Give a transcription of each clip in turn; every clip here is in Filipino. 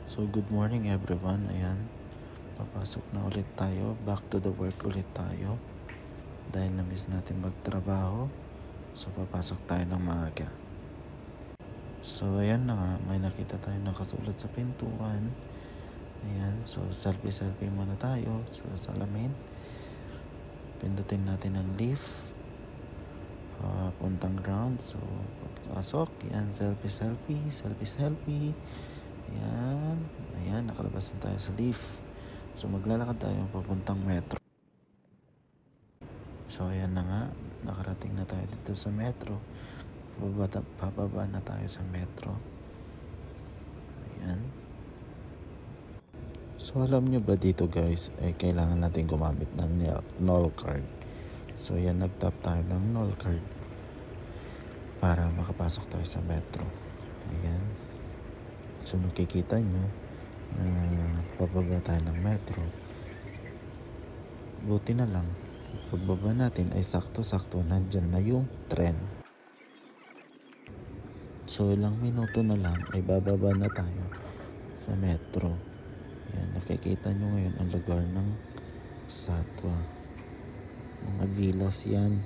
So good morning everyone, ayan, papasok na ulit tayo, back to the work ulit tayo dahil na-miss natin magtrabaho, so papasok tayo ng maaga. So ayan na nga, may nakita tayo nakasulat sa pintuan, ayan, so selfie muna tayo, so salamin, pindutin natin ang leaf, puntang ground, so pagpasok, yan, selfie, ayan, nakalabas na tayo sa leaf. So maglalakad tayo papuntang metro. So ayan na nga, nakarating na tayo dito sa metro. Pababa na tayo sa metro. Ayan. So alam nyo ba dito guys, ay kailangan natin gumamit ng NOL card. So ayan, nag-tap tayo ng NOL card para makapasok tayo sa metro. Ayan. So nakikita nyo na pababa tayo ng metro. Buti na lang, pagbaba natin ay sakto-sakto nandyan na yung tren. So ilang minuto na lang ay bababa na tayo sa metro. Yan, nakikita nyo ngayon ang lugar ng Satwa. Mga villas yan.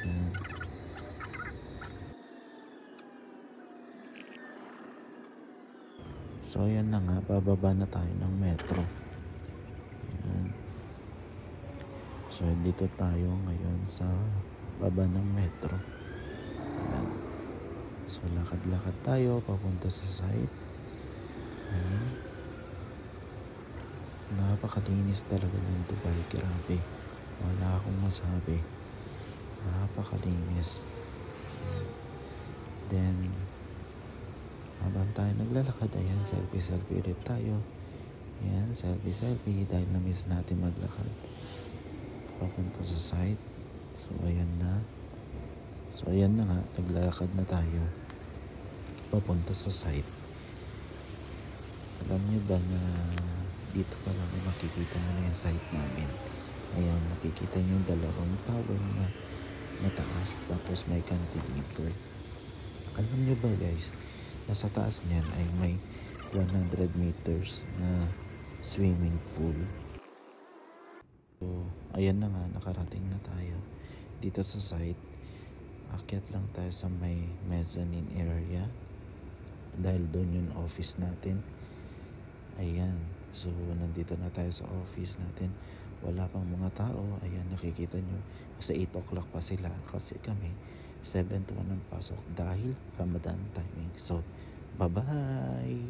Yan. So ayan na nga, bababa na tayo ng metro. Yan. So dito tayo ngayon sa baba ng metro. Yan. So lakad-lakad tayo papunta sa site. Ayan. Napakalinis talaga ng Dubai, grabe. Wala akong masabi. Napakalinis. Ayan. Then habang tayo naglalakad, ayan, selfie ulit tayo. Ayan, selfie dahil na-miss natin maglakad papunta sa site. So ayan na. So ayan na nga, naglalakad na tayo papunta sa site. Alam niyo ba na dito pa lang makikita mo na yung site namin. Ayan, nakikita niyo yung dalawang tower na mataas, tapos may cantilever. Alam niyo ba guys, nasa taas niyan ay may 100 meters na swimming pool. So ayan na nga, nakarating na tayo dito sa site. Akyat lang tayo sa may mezzanine area dahil doon yung office natin. Ayan, so nandito na tayo sa office natin. Wala pang mga tao. Ayan, nakikita nyo, kasi 8 o'clock pa sila, kasi kami 7 to 1 ang pasok dahil Ramadan timing. So bye bye.